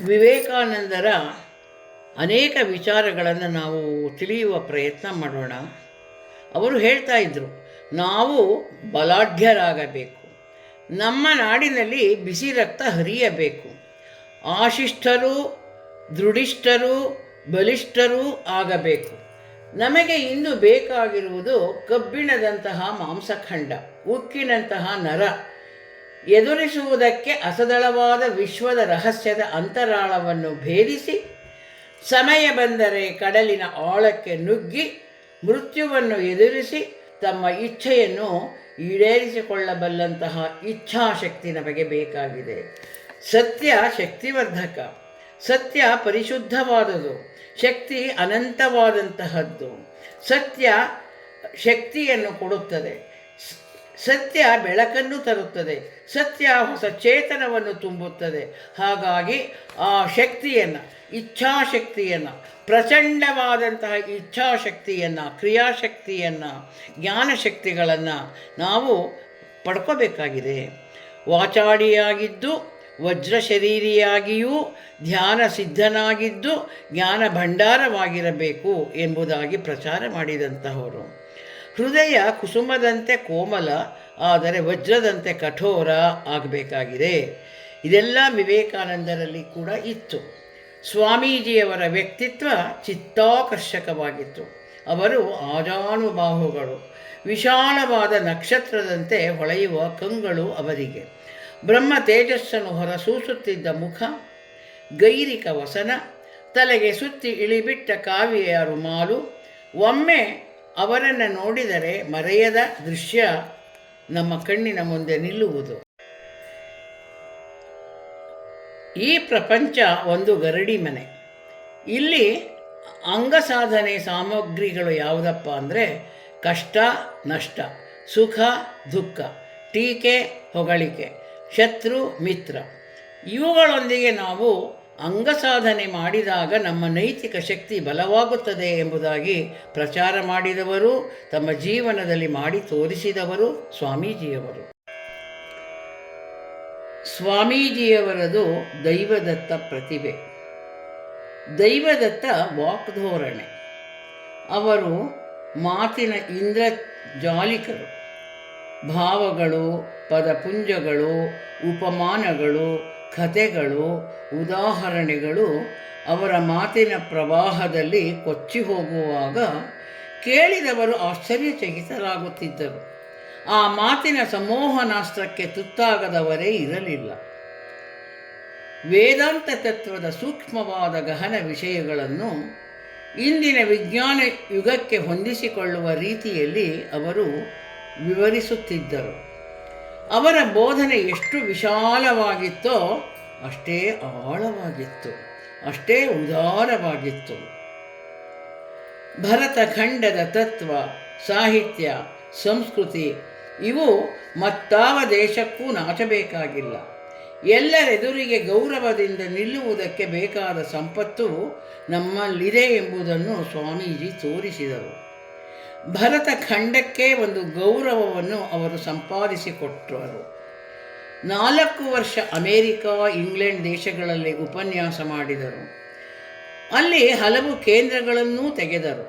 ವಿವೇಕಾನಂದರ ಅನೇಕ ವಿಚಾರಗಳನ್ನು ನಾವು ತಿಳಿಯುವ ಪ್ರಯತ್ನ ಮಾಡೋಣ. ಅವರು ಹೇಳ್ತಾ ಇದ್ದರು, ನಾವು ಬಲಾಢ್ಯರಾಗಬೇಕು, ನಮ್ಮ ನಾಡಿನಲ್ಲಿ ಬಿಸಿ ರಕ್ತ ಹರಿಯಬೇಕು, ಆಶಿಷ್ಠರು ದೃಢಿಷ್ಠರು ಬಲಿಷ್ಠರೂ ಆಗಬೇಕು. ನಮಗೆ ಇಂದು ಬೇಕಾಗಿರುವುದು ಕಬ್ಬಿಣದಂತಹ ಮಾಂಸಖಂಡ, ಉಕ್ಕಿನಂತಹ ನರ, ಎದುರಿಸುವುದಕ್ಕೆ ಅಸದಳವಾದ ವಿಶ್ವದ ರಹಸ್ಯದ ಅಂತರಾಳವನ್ನು ಭೇದಿಸಿ ಸಮಯ ಬಂದರೆ ಕಡಲಿನ ಆಳಕ್ಕೆ ನುಗ್ಗಿ ಮೃತ್ಯುವನ್ನು ಎದುರಿಸಿ ತಮ್ಮ ಇಚ್ಛೆಯನ್ನು ಈಡೇರಿಸಿಕೊಳ್ಳಬಲ್ಲಂತಹ ಇಚ್ಛಾಶಕ್ತಿ ನಮಗೆ ಬೇಕಾಗಿದೆ. ಸತ್ಯ ಶಕ್ತಿವರ್ಧಕ, ಸತ್ಯ ಪರಿಶುದ್ಧವಾದುದು, ಶಕ್ತಿ ಅನಂತವಾದಂತಹದ್ದು. ಸತ್ಯ ಶಕ್ತಿಯನ್ನು ಕೊಡುತ್ತದೆ, ಸತ್ಯ ಬೆಳಕನ್ನು ತರುತ್ತದೆ, ಸತ್ಯ ಹೊಸ ಚೇತನವನ್ನು ತುಂಬುತ್ತದೆ. ಹಾಗಾಗಿ ಆ ಶಕ್ತಿಯನ್ನು, ಇಚ್ಛಾಶಕ್ತಿಯನ್ನು, ಪ್ರಚಂಡವಾದಂತಹ ಇಚ್ಛಾಶಕ್ತಿಯನ್ನು, ಕ್ರಿಯಾಶಕ್ತಿಯನ್ನು, ಜ್ಞಾನಶಕ್ತಿಗಳನ್ನು ನಾವು ಪಡ್ಕೋಬೇಕಾಗಿದೆ. ವಾಚಾಡಿಯಾಗಿದ್ದು ವಜ್ರ ಶರೀರಿಯಾಗಿಯೂ ಧ್ಯಾನ ಸಿದ್ಧನಾಗಿದ್ದು ಜ್ಞಾನ ಭಂಡಾರವಾಗಿರಬೇಕು ಎಂಬುದಾಗಿ ಪ್ರಚಾರ ಮಾಡಿದಂತಹವರು. ಹೃದಯ ಕುಸುಮದಂತೆ ಕೋಮಲ, ಆದರೆ ವಜ್ರದಂತೆ ಕಠೋರ ಆಗಬೇಕಾಗಿದೆ. ಇದೆಲ್ಲ ವಿವೇಕಾನಂದರಲ್ಲಿ ಕೂಡ ಇತ್ತು. ಸ್ವಾಮೀಜಿಯವರ ವ್ಯಕ್ತಿತ್ವ ಚಿತ್ತಾಕರ್ಷಕವಾಗಿತ್ತು. ಅವರು ಆಜಾನುಬಾಹುಗಳು, ವಿಶಾಲವಾದ ನಕ್ಷತ್ರದಂತೆ ಹೊಳೆಯುವ ಕಂಗಳು ಅವರಿಗೆ. ಬ್ರಹ್ಮ ತೇಜಸ್ಸನ್ನು ಹೊರಸೂಸುತ್ತಿದ್ದ ಮುಖ, ಗೈರಿಕ ವಸನ, ತಲೆಗೆ ಸುತ್ತಿ ಇಳಿಬಿಟ್ಟ ಕಾವಿಯ ರುಮಾಲು. ಒಮ್ಮೆ ಅವರನ್ನು ನೋಡಿದರೆ ಮರೆಯದ ದೃಶ್ಯ ನಮ್ಮ ಕಣ್ಣಿನ ಮುಂದೆ ನಿಲ್ಲುವುದು. ಈ ಪ್ರಪಂಚ ಒಂದು ಗರಡಿ ಮನೆ. ಇಲ್ಲಿ ಅಂಗಸಾಧನೆ ಸಾಮಗ್ರಿಗಳು ಯಾವುದಪ್ಪ ಅಂದರೆ ಕಷ್ಟ ನಷ್ಟ, ಸುಖ ದುಃಖ, ಟೀಕೆ ಹೊಗಳಿಕೆ, ಶತ್ರು ಮಿತ್ರ. ಇವುಗಳೊಂದಿಗೆ ನಾವು ಅಂಗಸಾಧನೆ ಮಾಡಿದಾಗ ನಮ್ಮ ನೈತಿಕ ಶಕ್ತಿ ಬಲವಾಗುತ್ತದೆ ಎಂಬುದಾಗಿ ಪ್ರಚಾರ ಮಾಡಿದವರು, ತಮ್ಮ ಜೀವನದಲ್ಲಿ ಮಾಡಿ ತೋರಿಸಿದವರು ಸ್ವಾಮೀಜಿಯವರು. ಸ್ವಾಮೀಜಿಯವರದು ದೈವದತ್ತ ಪ್ರತಿಭೆ, ದೈವದತ್ತ ವಾಕ್ಧೋರಣೆ. ಅವರು ಮಾತಿನ ಇಂದ್ರಜಾಲಿಕರು. ಭಾವಗಳು, ಪದಪುಂಜಗಳು, ಉಪಮಾನಗಳು, ಕಥೆಗಳು, ಉದಾಹರಣೆಗಳು ಅವರ ಮಾತಿನ ಪ್ರವಾಹದಲ್ಲಿ ಕೊಚ್ಚಿ ಹೋಗುವಾಗ ಕೇಳಿದವರು ಆಶ್ಚರ್ಯಚಕಿತರಾಗುತ್ತಿದ್ದರು. ಆ ಮಾತಿನ ಸಮೋಹನಾಸ್ತ್ರಕ್ಕೆ ತುತ್ತಾಗದವರೇ ಇರಲಿಲ್ಲ. ವೇದಾಂತ ತತ್ವದ ಸೂಕ್ಷ್ಮವಾದ ಗಹನ ವಿಷಯಗಳನ್ನು ಇಂದಿನ ವಿಜ್ಞಾನ ಯುಗಕ್ಕೆ ಹೊಂದಿಸಿಕೊಳ್ಳುವ ರೀತಿಯಲ್ಲಿ ಅವರು ವಿವರಿಸುತ್ತಿದ್ದರು. ಅವರ ಬೋಧನೆ ಎಷ್ಟು ವಿಶಾಲವಾಗಿತ್ತೋ ಅಷ್ಟೇ ಆಳವಾಗಿತ್ತು, ಅಷ್ಟೇ ಉದಾರವಾಗಿತ್ತು. ಭರತಖಂಡದ ತತ್ವ, ಸಾಹಿತ್ಯ, ಸಂಸ್ಕೃತಿ ಇವು ಮತ್ತಾವ ದೇಶಕ್ಕೂ ನಾಚಬೇಕಾಗಿಲ್ಲ. ಎಲ್ಲರೆದುರಿಗೆ ಗೌರವದಿಂದ ನಿಲ್ಲುವುದಕ್ಕೆ ಬೇಕಾದ ಸಂಪತ್ತು ನಮ್ಮಲ್ಲಿದೆ ಎಂಬುದನ್ನು ಸ್ವಾಮೀಜಿ ತೋರಿಸಿದರು. ಭರತಖಂಡಕ್ಕೆ ಒಂದು ಗೌರವವನ್ನು ಅವರು ಸಂಪಾದಿಸಿಕೊಟ್ಟರು. 4 ವರ್ಷ ಅಮೇರಿಕಾ, ಇಂಗ್ಲೆಂಡ್ ದೇಶಗಳಲ್ಲಿ ಉಪನ್ಯಾಸ ಮಾಡಿದರು. ಅಲ್ಲಿ ಹಲವು ಕೇಂದ್ರಗಳನ್ನೂ ತೆಗೆದರು.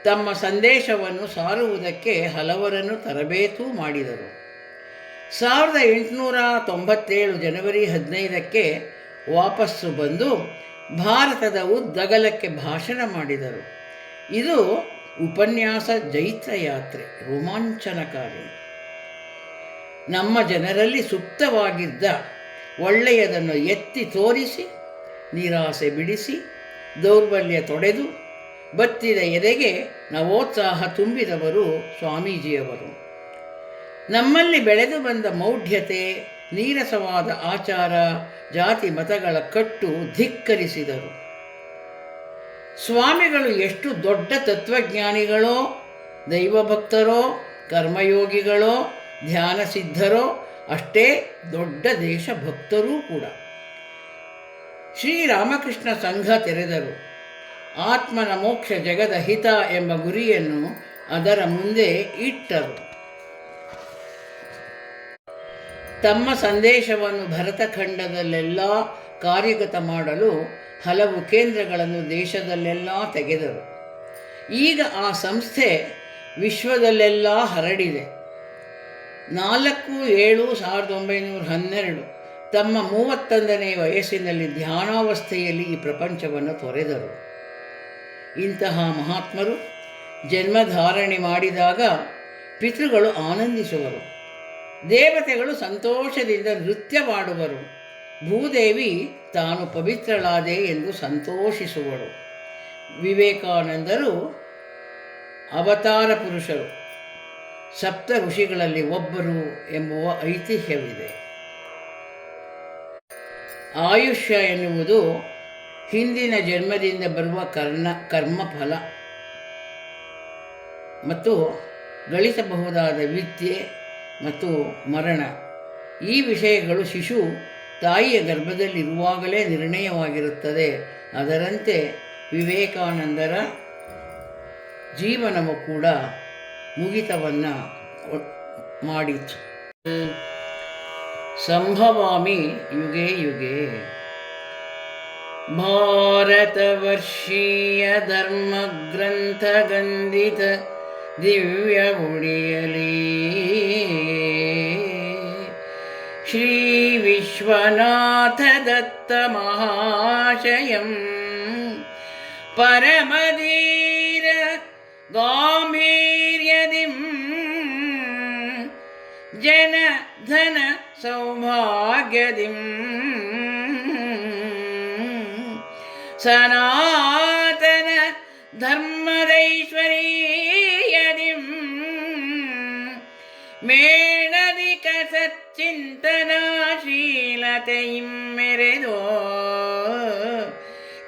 ತಮ್ಮ ಸಂದೇಶವನ್ನು ಸಾರುವುದಕ್ಕೆ ಹಲವರನ್ನು ತರಬೇತು ಮಾಡಿದರು. 1897 ಜನವರಿ 15ಕ್ಕೆ ವಾಪಸ್ಸು ಬಂದು ಭಾರತದ ಉದ್ದಗಲಕ್ಕೆ ಭಾಷಣ ಮಾಡಿದರು. ಇದು ಉಪನ್ಯಾಸ ಜೈತ್ರ ಯಾತ್ರೆ, ರೋಮಾಂಚನಕಾರಿ. ನಮ್ಮ ಜನರಲ್ಲಿ ಸುಪ್ತವಾಗಿದ್ದ ಒಳ್ಳೆಯದನ್ನು ಎತ್ತಿ ತೋರಿಸಿ, ನಿರಾಸೆ ಬಿಡಿಸಿ, ದೌರ್ಬಲ್ಯ ತೊಡೆದು, ಬತ್ತಿದ ಎದೆಗೆ ನವೋತ್ಸಾಹ ತುಂಬಿದವರು ಸ್ವಾಮೀಜಿಯವರು. ನಮ್ಮಲ್ಲಿ ಬೆಳೆದು ಬಂದ ಮೌಢ್ಯತೆ, ನೀರಸವಾದ ಆಚಾರ, ಜಾತಿ ಮತಗಳ ಕಟ್ಟು ಧಿಕ್ಕರಿಸಿದರು. ಸ್ವಾಮಿಗಳು ಎಷ್ಟು ದೊಡ್ಡ ತತ್ವಜ್ಞಾನಿಗಳೋ, ದೈವಭಕ್ತರೋ, ಕರ್ಮಯೋಗಿಗಳೋ, ಧ್ಯಾನ ಸಿದ್ಧರೋ, ಅಷ್ಟೇ ದೊಡ್ಡ ದೇಶಭಕ್ತರೂ ಕೂಡ. ಶ್ರೀರಾಮಕೃಷ್ಣ ಸಂಘ ತೆರೆದರು. ಆತ್ಮನ ಮೋಕ್ಷ ಜಗದ ಹಿತ ಎಂಬ ಗುರಿಯನ್ನು ಅದರ ಮುಂದೆ ಇಟ್ಟರು. ತಮ್ಮ ಸಂದೇಶವನ್ನು ಭರತಖಂಡದಲ್ಲೆಲ್ಲ ಕಾರ್ಯಗತ ಮಾಡಲು ಹಲವು ಕೇಂದ್ರಗಳನ್ನು ದೇಶದಲ್ಲೆಲ್ಲ ತೆಗೆದರು. ಈಗ ಆ ಸಂಸ್ಥೆ ವಿಶ್ವದಲ್ಲೆಲ್ಲ ಹರಡಿದೆ. 4/7/1912 ತಮ್ಮ 31ನೇ ವಯಸ್ಸಿನಲ್ಲಿ ಧ್ಯಾನಾವಸ್ಥೆಯಲ್ಲಿ ಈ ಪ್ರಪಂಚವನ್ನು ತೊರೆದರು. ಇಂತಹ ಮಹಾತ್ಮರು ಜನ್ಮಧಾರಣೆ ಮಾಡಿದಾಗ ಪಿತೃಗಳು ಆನಂದಿಸುವರು, ದೇವತೆಗಳು ಸಂತೋಷದಿಂದ ನೃತ್ಯ ಮಾಡುವರು, ಭೂದೇವಿ ತಾನು ಪವಿತ್ರಳಾದೆ ಎಂದು ಸಂತೋಷಿಸುವಳು. ವಿವೇಕಾನಂದರು ಅವತಾರ ಪುರುಷರು, ಸಪ್ತ ಋಷಿಗಳಲ್ಲಿ ಒಬ್ಬರು ಎಂಬುವ ಐತಿಹ್ಯವಿದೆ. ಆಯುಷ್ಯ ಎನ್ನುವುದು ಹಿಂದಿನ ಜನ್ಮದಿಂದ ಬರುವ ಕರ್ಮಫಲ ಮತ್ತು ಗಳಿಸಬಹುದಾದ ವಿದ್ಯೆ ಮತ್ತು ಮರಣ. ಈ ವಿಷಯಗಳು ಶಿಶು ತಾಯಿಯ ಗರ್ಭದಲ್ಲಿರುವಾಗಲೇ ನಿರ್ಣಯವಾಗಿರುತ್ತದೆ. ಅದರಂತೆ ವಿವೇಕಾನಂದರ ಜೀವನವು ಕೂಡ ಮುಗಿತವನ್ನು ಮಾಡಿತು. ಸಂಭವಾಮಿ ಯುಗೆ ಯುಗೆ. ಭಾರತವರ್ಷೀಯ ಧರ್ಮಗ್ರಂಥಗಂಧಿತ ದಿವ್ಯ ಉಡಿಯಲಿ ಶ್ರೀ ವಿಶ್ವನಾಥ ದತ್ತ ಮಹಾಶಯಂ ಪರಮಧೀರ ಗಾಂಭೀರ್ಯದಿಂ ಜನ ಧನ ಸೌಭಾಗ್ಯದಿಂ ಸನಾತನ ಧರ್ಮದೈಶ್ವರ್ಯದಿಂ ಮೇಣದಿಕ ಸಚ್ಚಿಂತನಶೀಲತೆಯಿಂ ಮೆರೆದೋ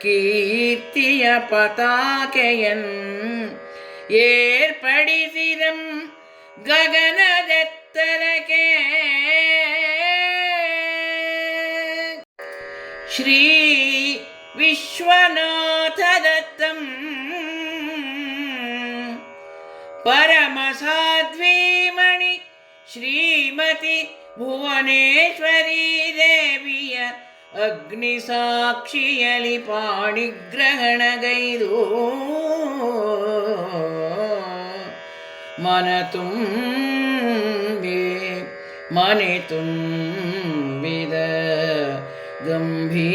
ಕೀರ್ತಿಯ ಪತಾಕೆಯನ್ ಏರ್ಪಡಿಸಿದಂ ಗಗನದೆತ್ತರಕ್ಕೆ. ಶ್ರೀ ವಿಶ್ವನಾಥ ದತ್ತಂ ಪರಮ ಸಾಧ್ವೀಮಣಿ ಶ್ರೀಮತಿ ಭುವನೇಶ್ವರಿ ದೇವಿಯ ಅಗ್ನಿ ಸಾಕ್ಷಿಯಲಿ ಪಾಣಿಗ್ರಹಣಗೈದು ಮನೆ ತುಂಬಿದ ಗಂಭೀರ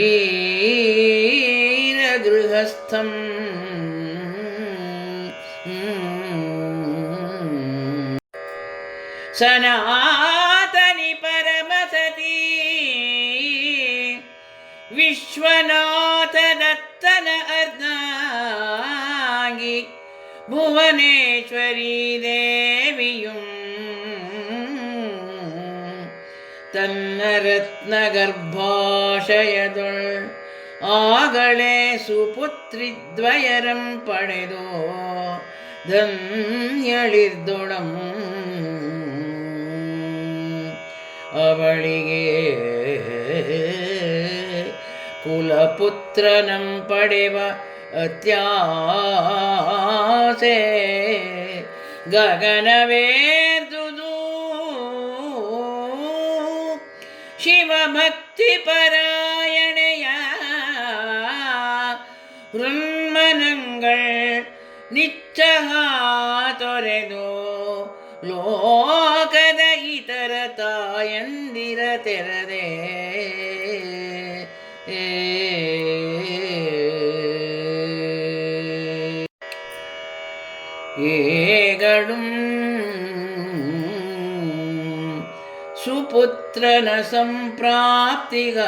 ಗೃಹಸ್ಥಂ ಸನಾತನಿ ಪರಮಸತಿ ವಿಶ್ವನಾಥ ದತ್ತನ ಅರ್ಧಾಂಗಿ ಭುವನೇಶ್ವರಿ ದೇವಿಯುಂ ತನ್ನ ರತ್ನಗರ್ಭಾಶಯದೊಳ್ ಆಗಲೇ ಸುಪುತ್ರಿದ್ವಯರಂ ಪಡೆದೋ ಧನ್ಯಳಿರ್ದೊಳಂ. ಅವಳಿಗೆ ಕುಲಪುತ್ರನಂ ಪಡೆವ ಅತ್ಯಾಸೆ ಗಗನವೇದುದು. ಶಿವಭಕ್ತಿ ಪರಾಯಣೆಯ ಹೃನ್ಮನங்கள் ನಿಚ್ಚಹ ತೊರೆದು ಲೋಕದ ಇತರ ತಾಯಂದಿರ ತೆರದೆ ಏಗಳುಂ ಸುಪುತ್ರನ ಸಂಪ್ರಾಪ್ತಿಗಾಯೇ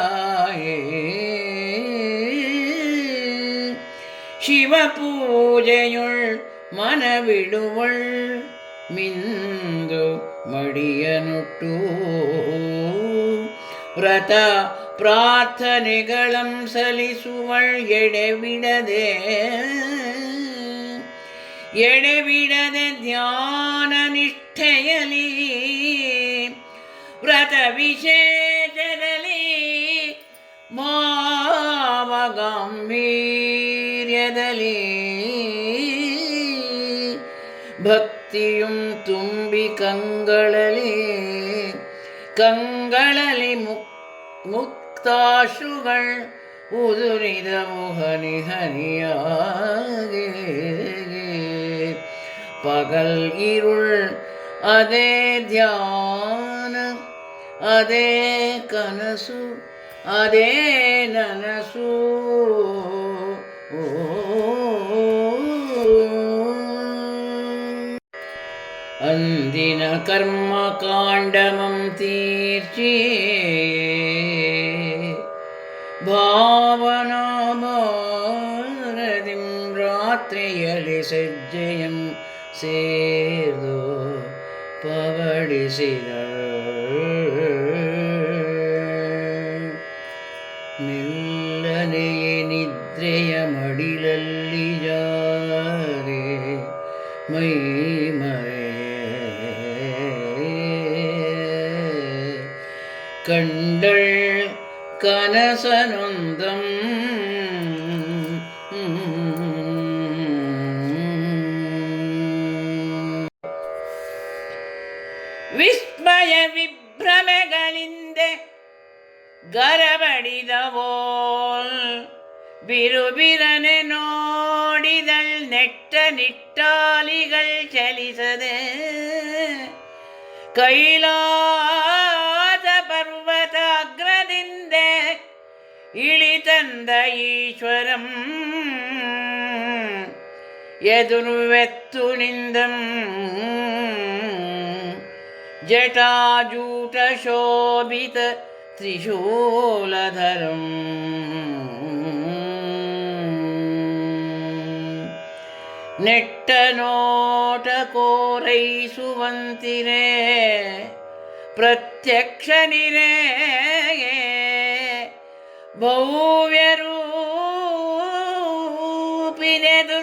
ಶಿವಪೂಜೆಯುಳ್ ಮನವಿಡುವಳ್ ಮಿಂದು ಮಡಿಯನುಟ್ಟು ವ್ರತ ಪ್ರಾರ್ಥನೆಗಳಂ ಸಲ್ಲಿಸುವಳ್ ಎಡೆಬಿಡದೆ ಧ್ಯಾನ ನಿಷ್ಠೆಯಲಿ ವ್ರತ ವಿಶೇಷದಲ್ಲಿ ಭಾವಗಾಂಭೀರ್ಯದಲ್ಲಿ ಭಕ್ತಿಯುಂ ತುಂಬಿ ಕಂಗಳಲ್ಲಿ ಕಂಗಳಲ್ಲಿ ಮುಕ್ತಾಶ್ರುಗಳ್ ಉದುರಿದವು ಹನಿ ಹನಿಯಾಗೆ. ಪಗಲ್ ಇರುಳ್ ಅದೇ ಧ್ಯಾನ, ಅದೇ ಕನಸು, ಅದೇ ನನಸು. ಅಂದಿನ ಕರ್ಮ ಕಾಂಡಮಂ ತೀರ್ಚಿ ಭಾವನಾ ಭಾರದಿಂ ರಾತ್ರಿಯಲ್ಲಿ ಸಜ್ಜೆಯಂ ಸೇರ್ದು ಪವಡಿಸಿದ ಮೆಲ್ಲನೆಯೇ ನಿದ್ರೆಯ ಮಡಿಲಲ್ಲಿ ಜಾರೆ ಮೈ ಮರೆ ಕಂಡಳ್ ಕನಸನೊಂದಂ ವಿಸ್ಮಯ ವಿಭ್ರಮೆಗಳಿಂದೆ ಗರಬಡಿದವೋಲ್ ಬಿರುಬಿರನೆ ನೋಡಿದಳ್ ನೆಟ್ಟ ನಿಟ್ಟಾಲಿಗಳ್ ಚಲಿಸದೆ ಕೈಲಾಸ ಪರ್ವತ ಅಗ್ರದಿಂದೆ ಇಳಿತಂದ ಈಶ್ವರಂ ಎದುರುವೆತ್ತು ನಿಂದಂ ಜಟಾಜೂಟ ಶೋಭಿತ ತ್ರಿಶೂಲಧರಂ ನೆಟ್ಟ ನೋಟ ಕೋರೈಸುವಂತಿರೇ ಪ್ರತ್ಯಕ್ಷ ನಿರೇ ಭವ್ಯರೂಪಿನೆದು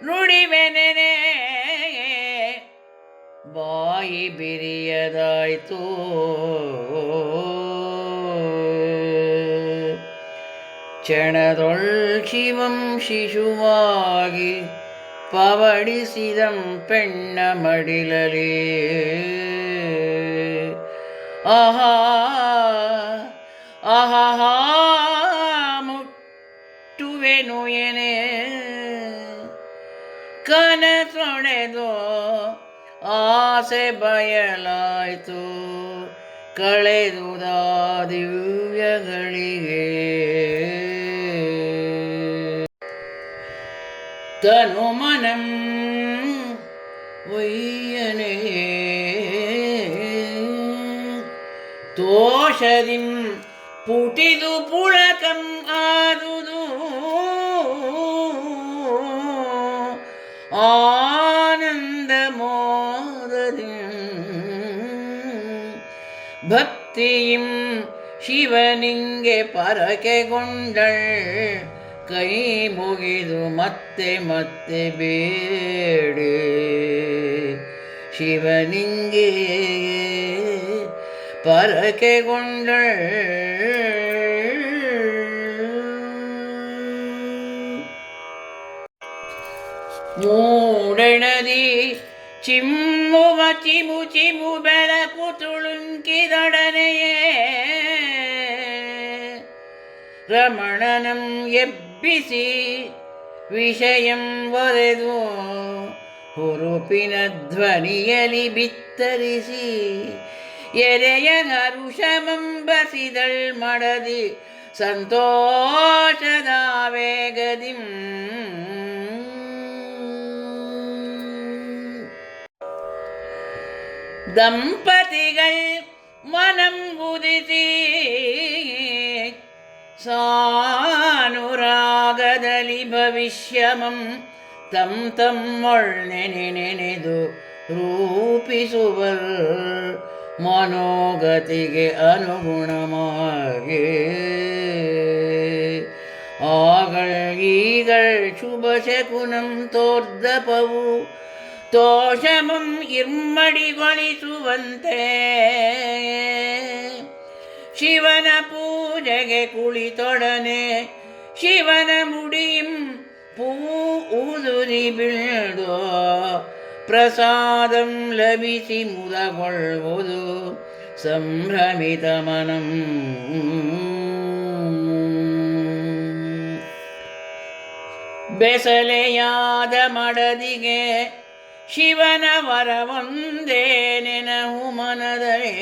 ನುಡಿವೆನೆನೆ ಬಾಯಿ ಬಿರಿಯದಾಯ್ತು ಕ್ಷಣದೊಳ್ ಶಿವಂ ಶಿಶುವಾಗಿ ಪವಡಿಸಿದಂ ಪೆಣ್ಣ ಮಡಿಲಲಿ. ಆಹಾ ಆಹಾ ಮುಟ್ಟುವೆನು ಎನೆ ಕನಸೊಡೆದು ಆಸೆ ಬಯಲಾಯ್ತು ಕಳೆದುದಾ ದಿವ್ಯಗಳಿಗೆ. ತನು ಮನಂ ಒಯ್ಯನೆ ತೋಷದಿಂ ಪುಟಿದು ಪುಳಕಂ ಆದುದು ಆನಂದ ಮೋದದಿ ಭಕ್ತಿಯಿಂ ಶಿವನಿಂಗೆ ಪರಕೆಗೊಂಡಳ್ ಕೈ ಮುಗಿದು ಮತ್ತೆ ಮತ್ತೆ ಬೇಡೆ ಶಿವನಿಂಗೆ ಪರಕೆಗೊಂಡಳ್. ಮೂಡಣದಿ ಚಿಮ್ಮುವ ಚಿಮು ಚಿಮು ಬೆಳಕು ತುಳುಂಕಿದೊಡನೆಯೇ ರಮಣನಂ ಎಬ್ಬಿಸಿ ವಿಷಯಂ ಒರೆದು ಹುರುಪಿನ ಧ್ವನಿಯಲಿ ಬಿತ್ತರಿಸಿ ಎರೆಯ ಹರುಷಮಂಬಸಿದಳ್ ಮಡದಿ ಸಂತೋಷದ ವೇಗದಿಂ. ದಂಪತಿಗಳ್ ಮನಂ ಉದಿಸಿ ಸಾನುರಾಗದಲ್ಲಿ ಭವಿಷ್ಯಮಂ ತಂ ತಮ್ಮೊಳ್ ನೆನೆದು ರೂಪಿಸುವರ್ ಮನೋಗತಿಗೆ ಅನುಗುಣಮಾಗೆ. ಆಗಳ್ ಈಗಳ್ ಶುಭ ಶಕುನಂ ತೋರ್ದಪವು ತೋಷಮಂ ಇರ್ಮಡಿಗೊಳಿಸುವಂತೆ ಶಿವನ ಪೂಜೆಗೆ ಕುಳಿತೊಡನೆ ಶಿವನ ಮುಡಿಂ ಪೂ ಉದುರಿ ಬೀಳ್ದೋ ಪ್ರಸಾದಂ ಲಭಿಸಿ ಮುದಗೊಳ್ಳುವುದು ಸಂಭ್ರಮಿತಮನಂ. ಬೆಸಲೆಯಾದ ಮಡದಿಗೆ ಶಿವನ ವರವೊಂದೇ ನೆನಹು ಮನದಲೇ.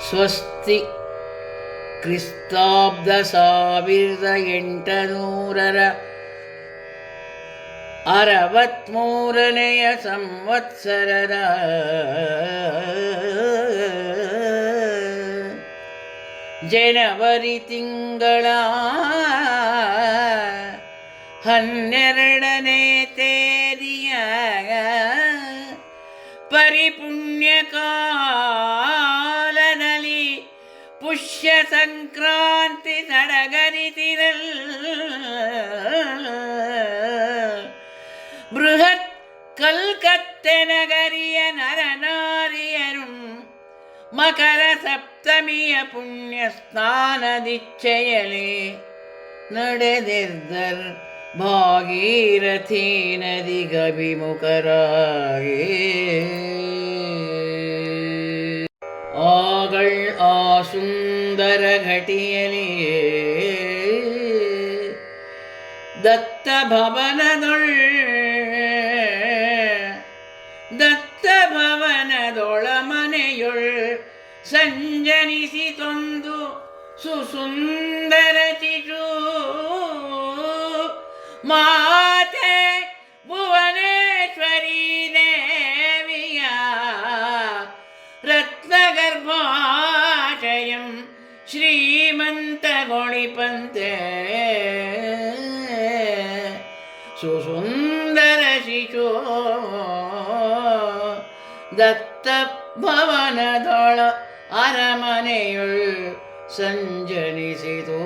ಸ್ವಸ್ತಿ ಕ್ರಿಸ್ತಾಬ್ದ 1863 ಸಂವತ್ಸರದ ಜನವರಿ ತಿಂಗಳ 12ನೇ ತೇದಿಯ ಪರಿಪುಣ್ಯ ಕಾಲದಲ್ಲಿ ಪುಷ್ಯ ಸಂಕ್ರಾಂತಿ ಸಡಗರಿತಿರಲ್ ಬೃಹತ್ ಕಲ್ಕತ್ತೆ ನಗರಿಯ ನರನಾರಿಯರು ಮಕರ ಸಪ್ತಮಿಯ ಪುಣ್ಯ ಸ್ನಾನದಿಚ್ಛೆಯಲಿ ನಡೆದಿರ್ದರ್ ಭಾಗೀರಥಿ ನದಿಗಭಿಮುಖರಾಗಿ. ಆಗಳ್ ಆ ಸುಂದರ ಘಟಿಯಲಿ ದತ್ತ ಭವನದೊಳ ಮನೆಯೊಳ್ ಸಂಜನಿಸಿತೊಂದು ಸುಸುಂದರ ಚಿಶು ಮಾತೆ ಭುವನೇಶ್ವರಿ ದೇವಿಯ ರತ್ನಗರ್ಭಾಶಯಂ ಶ್ರೀಮಂತಗೊಳಿಪಂತೆ. ಸುಸುಂದರ ಶಿಶು ದತ್ತ ಭವನದೊಳ ಅರಮನೆಯುಳ್ ಸಂಜನಿಸಿತು.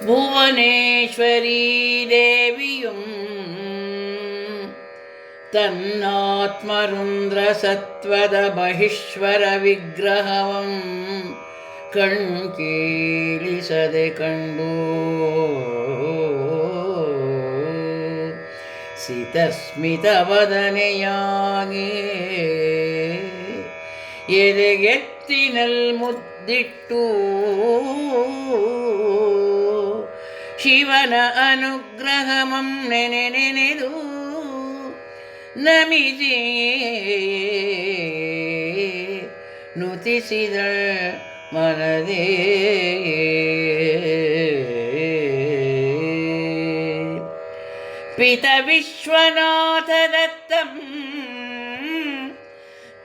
ಭುವನೇಶ್ವರೀ ದೇವಿಯುಂ ತನ್ನಾತ್ಮರುಂದ್ರ ಸತ್ವದ ಬಹಿಶ್ವರ ವಿಗ್ರಹವಂ ಕಣ್ಕೀಳಿಸದೆ ಕಂಡು ಸಿತಸ್ಮಿತವದನೆಯಾಗಿ ಎದೆಗೆತ್ತಿನಲ್ ಮುದ್ದಿಟ್ಟು ಶಿವನ ಅನುಗ್ರಹಮಂ ನೆನೆದು ನಮಿಸಿ ನುತಿಸಿದ ಮನದೇ. ಪಿತ ವಿಶ್ವನಾಥ ದತ್ತಂ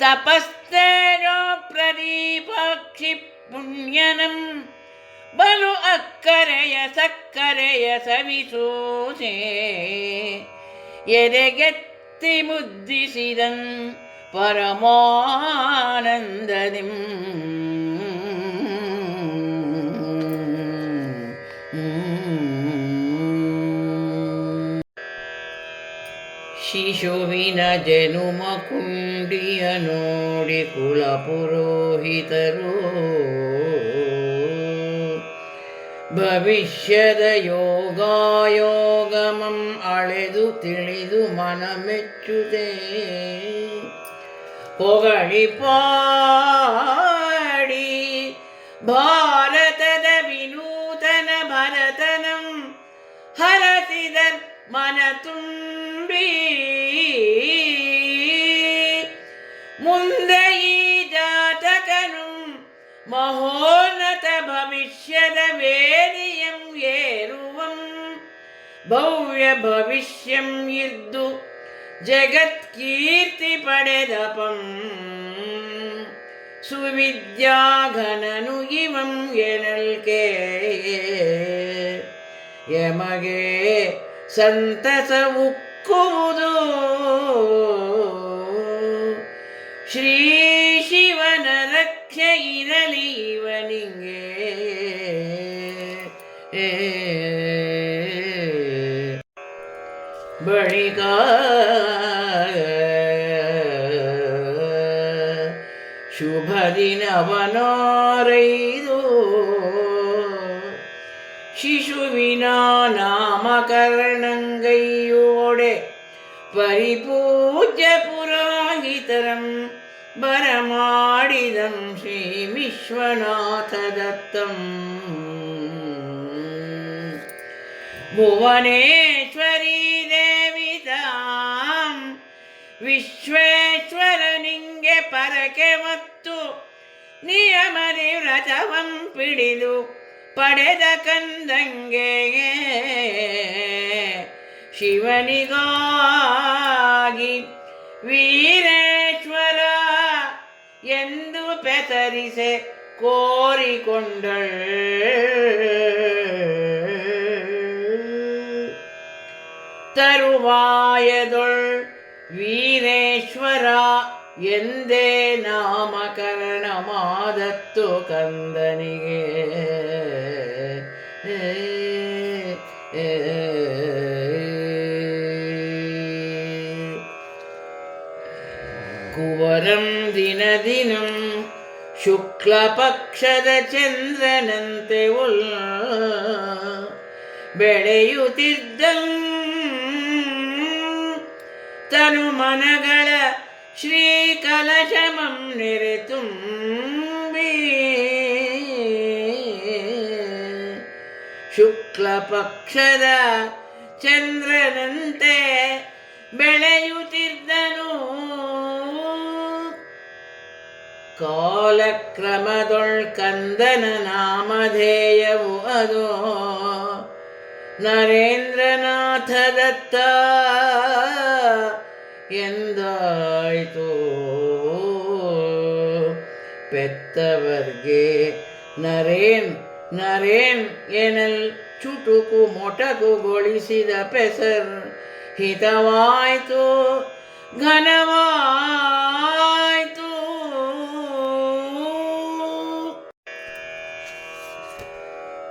ತಪಸ್ತೇಜೋ ಪ್ರದೀಪಾಕ್ಷಿ ಪುಣ್ಯನಂ ಬಲು ಅಕ್ಕರೆಯ ಸಕ್ಕರೆಯ ಸವಿಸೂಸೆ ಎದೆಗೆತ್ತಿ ಮುದ್ದಿಸಿದಂ ಪರಮಾನಂದದಿಂ. ಶಿಶುವಿನ ಜನುಮ ಕುಂಡಿಯ ನೋಡಿ ಕುಲಪುರೋಹಿತರು ಭವಿಷ್ಯದ ಯೋಗಾಯೋಗಮಂ ಅಳೆದು ತಿಳಿದು ಮನ ಮೆಚ್ಚುದೆ ಹೊಗಳಿ ಪಾಡಿ ಭಾರತದ ವಿನೂತನ ಭರತನಂ ಹರಸಿದರ್ ಮನ ತುಂಬಿ ಮುಂದೆ ಈ ಜಾತಕನು ಮಹೋನ್ನತ ಭವಿಷ್ಯದ ವೇದಿಯಂ ಏರುವಂ ಭವ್ಯ ಭವಿಷ್ಯಂ ಇದ್ದು ಜಗತ್ಕೀರ್ತಿ ಪಡೆದಪಂ ಸುವಿದ್ಯಾಘನನು ಇವಂ ಎನಲ್ಕೆ ಯಮಗೆ ಸಂತಸ ಉಕ್ಕುವುದು ಶ್ರೀ ಶಿವನ ರಕ್ಷೆ ಇರಲಿ ಇವನಿಗೆ. ಬಳಿಕ ಶುಭ ದಿನವನೋರೈದು ಶಿಶುವಿನ ನಾಮಕರಣಂಗೈಯೋಡೆ ಪರಿಪೂಜ್ಯ ಪುರೋಹಿತರಂ ಬರಮಾಡಿದಂ ಶ್ರೀ ವಿಶ್ವನಾಥ ದತ್ತಂ ಭುವನೇಶ್ವರೀ ದೇವಿತಾಂ ವಿಶ್ವೇಶ್ವರನಿಂಗೆ ಪರಕೆ ಮತ್ತು ನಿಯಮದಿ ವ್ರತವಂ ಪಿಡಿದು ಪಡೆದ ಕಂದಂಗೆ ಶಿವನಿಗಾಗಿ ವೀರೇಶ್ವರ ಎಂದು ಪೆತರಿಸೆ ಕೋರಿಕೊಂಡಳ್. ತರುವಾಯದೊಳ್ ವೀರೇಶ್ವರ ಎಂದೇ ನಾಮಕರಣ ಮಾದತ್ತು ಕಂದನಿಗೆ. ಕುವರಂ ದಿನದಿನಂ ಶುಕ್ಲ ಪಕ್ಷದ ಚಂದ್ರನಂತೆ ಬೆಳೆಯುತ್ತಿದ್ದಂ ತನು ಮನಗಳ ಶ್ರೀಕಲಶಮಂ ನೆರೆತುಂಬಿ ಶುಕ್ಲ ಪಕ್ಷದ ಚಂದ್ರನಂತೆ ಬೆಳೆಯುತ್ತಿದ್ದನು. ಕಾಲಕ್ರಮದೊಳ್ ಕಂದನ ನಾಮಧೇಯವು ಅದೋ ನರೇಂದ್ರನಾಥ ದತ್ತ ಎಂದಾಯಿತು. ಪೆತ್ತವರ್ಗೆ ನರೇನ್ ನರೇನ್ ಎನಲ್ ಚುಟುಕು ಮೊಟಕುಗೊಳಿಸಿದ ಪೆಸರ್ ಹಿತವಾಯ್ತು ಘನವಾಯ್ತು.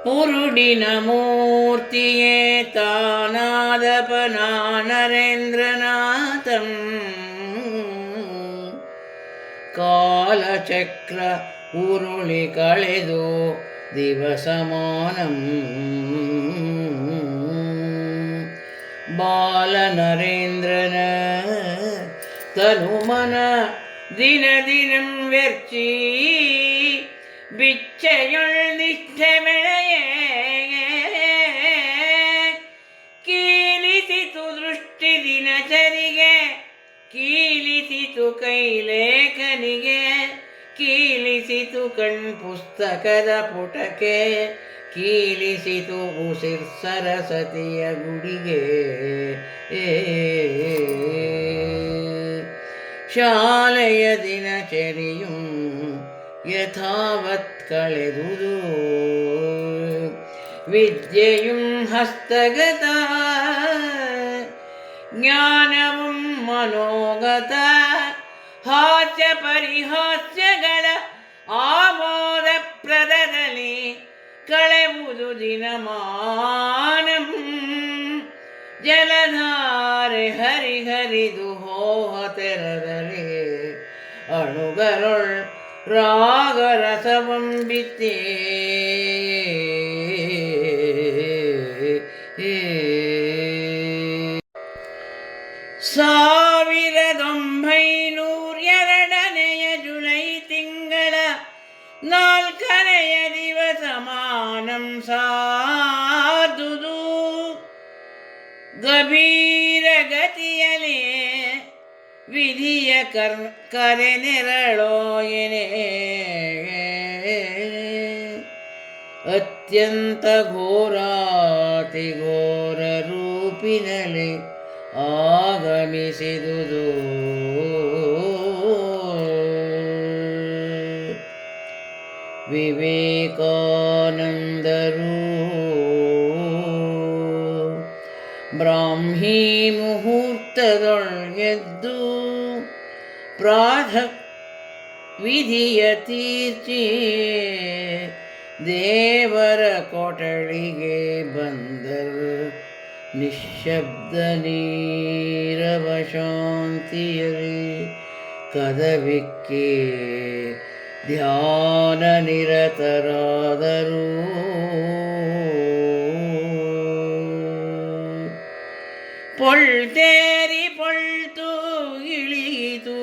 ಪುರುಡಿನ ಮೂರ್ತಿಯೇ ತಾನಾದಪನ ನರೇಂದ್ರನಾಥಂ ಕಾಲಚಕ್ರ ಉರುಳಿ ಕಳೆದು ದಿವಸಮಾನಂ ಬಾಲ ನರೇಂದ್ರನ ತನುಮನ ದಿನ ದಿನಂ ವ್ಯರ್ಚಿ ಬಿಚ್ಚೆಯೊಳ್ ನಿಷ್ಠೆ ಬೆಳೆಯೇ ಕೀಲಿಸಿತು ದೃಷ್ಟಿ ದಿನಚರಿಗೆ ಕೀಲಿಸಿತು ಕೈಲೇಖನಿಗೆ ಕೀಲಿಸಿತು ಕಣ್ಪುಸ್ತಕದ ಪುಟಕ್ಕೆ ಕೀಲಿಸಿತು ಉಸಿರ್ ಸರಸ್ವತಿಯ ಗುಡಿಗೆ. ಶಾಲೆಯ ದಿನಚರಿಯು ಯಥಾವತ್ ಕಳೆದುದು ವಿದ್ಯೆಯು ಹಸ್ತಗತ ಜ್ಞಾನವು ಮನೋಗತ ಹಾಸ್ಯ ಪರಿಹಾಸ್ಯಗಳ ಆಮೋದಪ್ರದದಲ್ಲಿ ಕಳೆವುದು ದಿನಮಾನಂ ಜಲಧಾರೆ ಹರಿಹರಿದು ಹೋಹ ತೆರದರೆ ಅಣುಗರೊಳ್ ರಾಗರಸವಂ ಬಿತ್ತೇ ಸಾವಿರದೊಂಬೈನೂರ್ಯರಡನೆಯ ಜುಲೈ ತಿಂಗಳ 4ನೆಯ ದಿವಸಮಾನಂ ಸಾದುದು ಗಭೀರ ಗತಿಯಲೇ ವಿಧಿಯ ಕರೆ ನೆರಳೋಯನೆ ಅತ್ಯಂತ ಘೋರಾತಿ ಘೋರ ರೂಪಿನಲ್ಲಿ ಆಗಮಿಸಿದುದು ವಿವೇಕಾನಂದರು ಬ್ರಾಹ್ಮೀ ಮುಹೂರ್ತದೊಳಗೆದ್ದು ಪ್ರಾತಃ ವಿಧಿಯ ತೀರ್ಚಿ ದೇವರ ಕೊಠಡಿಗೆ ಬಂದರು. ನಿಶ್ಶಬ್ದ ನೀರವ ಶಾಂತಿಯಲಿ ಕದವಿಕ್ಕಿ ಧ್ಯಾನ ನಿರತರಾದರು. ಪೊಳ್ತೇರಿ ಪೊಳ್ತು ಇಳಿಯಿತು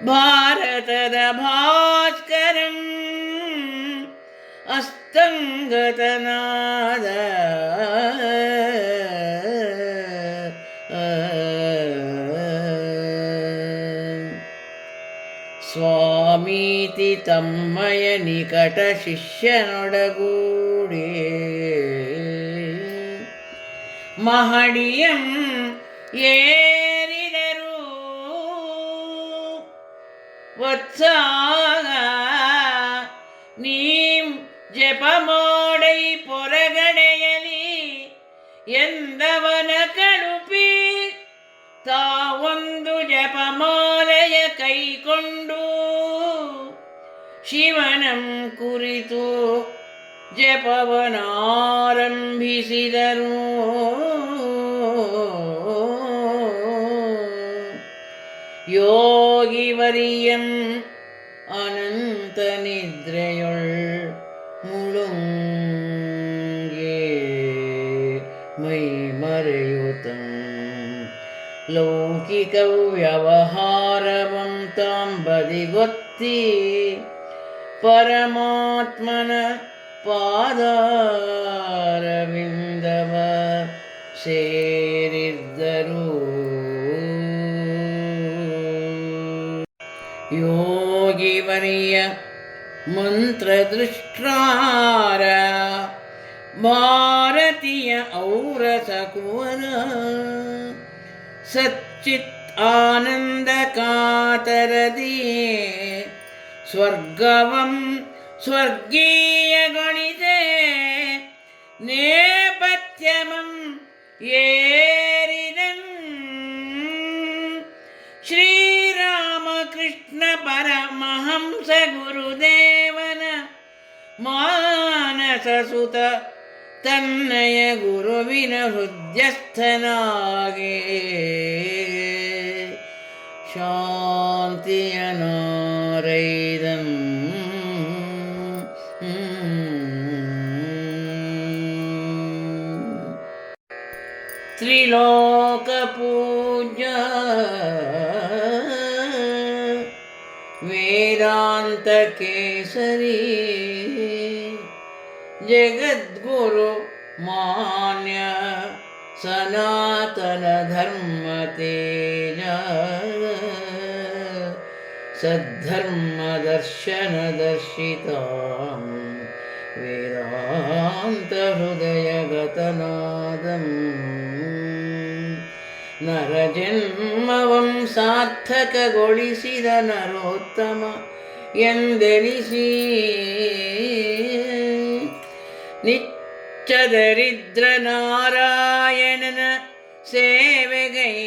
ಭಾರತದ ಭಾಸ್ಕರಂ ಅಸ್ತಂಗತನಾದ. ಸ್ವಾಮೀತಿ ತಮ್ಮಯ ನಿಕಟ ಶಿಷ್ಯನೊಡಗೂಡಿ ಮಹಡಿಯಂ ಏರಿದರು. ವತ್ಸಾಗ ನೀಂ ಜಪಮೋಡೈ ಪೊರಗಡೆಯಲಿ ಎಂದವನ ಕಳುಪಿ ತಾವೊಂದು ಜಪಮಾಲೆಯ ಕೈಕೊಂಡು ಶಿವನಂ ಕುರಿತು ಜಪವನಾರಂಭಿಸಿದರು. ಯೋಗಿವರಿಯಂ ಅನಂತ ನಿದ್ರೆಯೊಳ್ ಮುಳುಂಗೆ ಮೈ ಮರೆಯುತಂ ಲೌಕಿಕ ವ್ಯವಹಾರವಂ ತಾಂಬದಿಗೊತ್ತಿ ಪರಮಾತ್ಮನ ಪಾದಾರವಿಂದವ ಸೇರಿದ್ದರು. ಯೋಗಿವರಿಯ ಮಂತ್ರದೃಷ್ಟಾರ ಭಾರತೀಯ ಔರಸ ಕುವರ ಸಚ್ಚಿತ್ ಆನಂದ ಕಾತರದಿ ಸ್ವರ್ಗವಂ ಸ್ವರ್ಗೀಯಗೊಳಿಸೆ ನೇಪಥ್ಯಮಂ ಏರಿದಂ. ಶ್ರೀರಾಮಕೃಷ್ಣ ಪರಮಹಂಸ ಗುರುದೇವನ ಮಾನಸ ಸುತ ತನ್ನಯ ಗುರುವಿನ ಹೃದಯಸ್ಥನಾಗೆ ಶಾಂತಿಯ ನಾರೈದಂ. ತ್ರಿಲೋಕ ಪೂಜ್ಯ ವೇದಾಂತ ಕೇಸರಿ ಜಗದ್ಗುರು ಮಾನ್ಯ ಸನಾತನ ಧರ್ಮ ತೇಜ ಸದ್ಧರ್ಮ ದರ್ಶನ ದರ್ಶಿತಾಂ ವೇದಾಂತ ಹೃದಯ ಗತನಾದಂ. ನರಜನ್ಮವಂ ಸಾರ್ಥಕಗೊಳಿಸಿದ ನರೋತ್ತಮ ಎಂದೆನಿಸಿ ನಿಚ್ಚದರಿದ್ರ ನಾರಾಯಣನ ಸೇವೆಗೈದ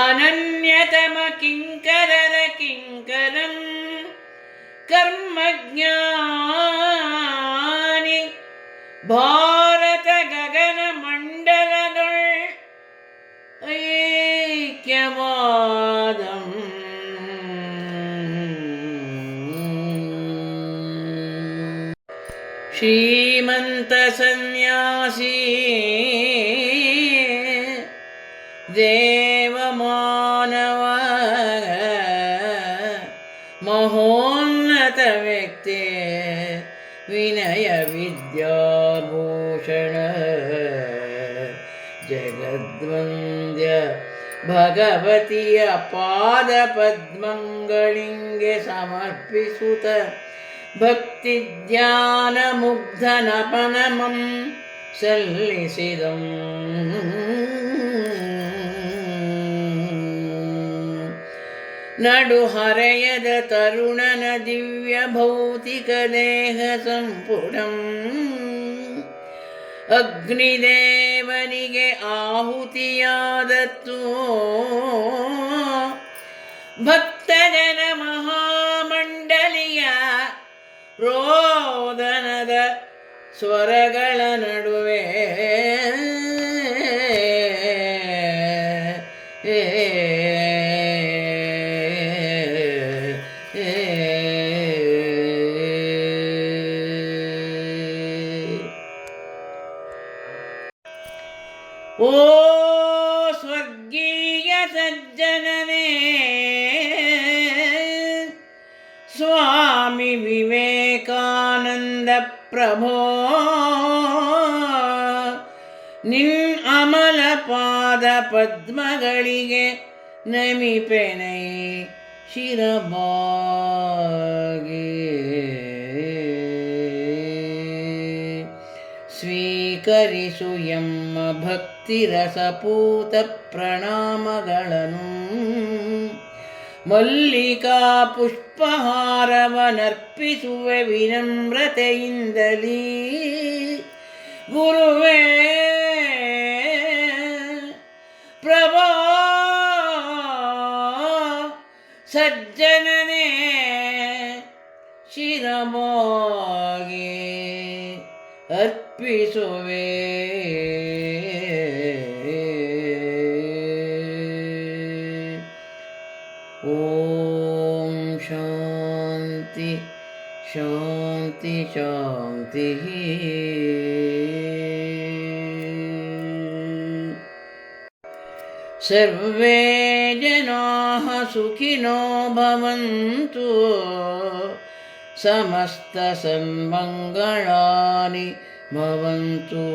ಅನನ್ಯತಮ ಕಿಂಕರರ ಕಿಂಕರಂ ಕರ್ಮಜ್ಞಾನಿ ಭಾರತ ಗಗನ ಮಂಡಲದೊಳ್ ಐಕ್ಯವಾದಂ. ಶ್ರೀಮಂತ ಸನ್ಯಾಸಿ ದೇವಮಾನವ ಮಹೋನ್ನತ ವ್ಯಕ್ತಿ ವಿನಯ ವಿದ್ಯಾಭೂಷಣ ಜಗದ್ವಂದ್ಯ ಭಗವತಿಯ ಪಾದ ಪದ್ಮಂಗಳಿಗೆ ಸಮರ್ಪಿಸುತ್ತ ಭಕ್ತಿ ಧ್ಯಾನ ಮುಗ್ಧನಪನಮಂ ಸಲ್ಲಿಸಿದಂ. ನಡು ಹರೆಯದ ತರುಣನ ದಿವ್ಯ ಭೌತಿಕ ದೇಹ ಸಂಪುಟಂ ಅಗ್ನಿದೇವನಿಗೆ ಆಹುತಿಯಾದತ್ತು. ಭಕ್ತಜನ ಮಹಾಮಂಡಲಿಯ ರೋದನದ ಸ್ವರಗಳ ನಡುವೆ ಓ ಸ್ವರ್ಗೀಯ ಸಜ್ಜನನೇ, ಸ್ವಾಮಿ ವಿವೇಕಾನಂದ ಪ್ರಭೋ, ನಿನ್ ಅಮಲ ಪಾದ ಪದ್ಮಗಳಿಗೆ ನಮಿಪೆನೈ ಶಿರಬಾಗಿ. ಸ್ವೀಕರಿಸು ಎಮ್ಮ ಭಕ್ತಿರಸಪೂತ ಪ್ರಣಾಮಗಳನ್ನು, ಮಲ್ಲಿಕಾ ಪುಷ್ಪಹಾರವನರ್ಪಿಸುವೆ ವಿನಮ್ರತೆಯಿಂದಲೀ. ಗುರುವೇ ಪ್ರಭೋ, ಸಜ್ಜನನೇ ಶಿರಬಾಗಿ ಅರ್ಪಿಸುವೆ. ಓಂ ಶಾಂತಿ ಶಾಂತಿ ಶಾಂತಿ. ಸರ್ವೇ ಜನಾಃ ಸುಖಿನೋ ಭವಂತು, ಸಮಸ್ತ ಸನ್ಮಂಗಳಾನಿ ಭವಂತು.